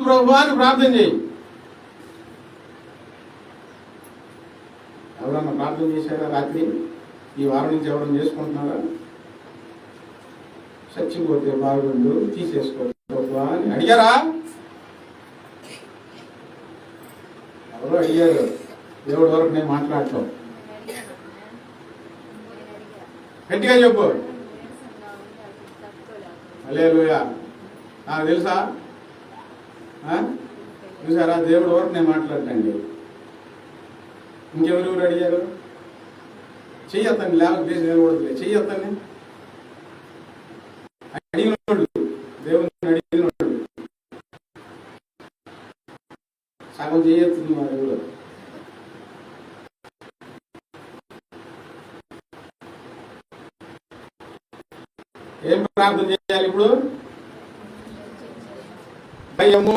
ప్రభువా అని ప్రార్థన చేయి. ఎవరన్నా ప్రార్థన చేశారా రాత్రి? ఈ వారం నుంచి ఎవరైనా చేసుకుంటున్నారా? చచ్చిపోతే బాగుండు, తీసేసుకో ప్రభువా అని అడిగారా? ఎవరో అడిగారు. దేవుడి వరకు నేను మాట్లాడటం. గట్టిగా చెప్పు. హల్లెలూయా. నాకు తెలుసా? చూసారా? దేవుడి వరకు నేను మాట్లాడటండి. ఇంకెవరెవరు అడిగారు? చెయ్యొద్దండి, లేకపోతే దేశం నిలబడదులే. చెయ్యొద్దండి. అడిగినోడు, దేవుని అడిగినోడు సగం చేయొస్తుంది. మా దేవుడు ఏం ప్రార్థన చేయాలి ఇప్పుడు? భయము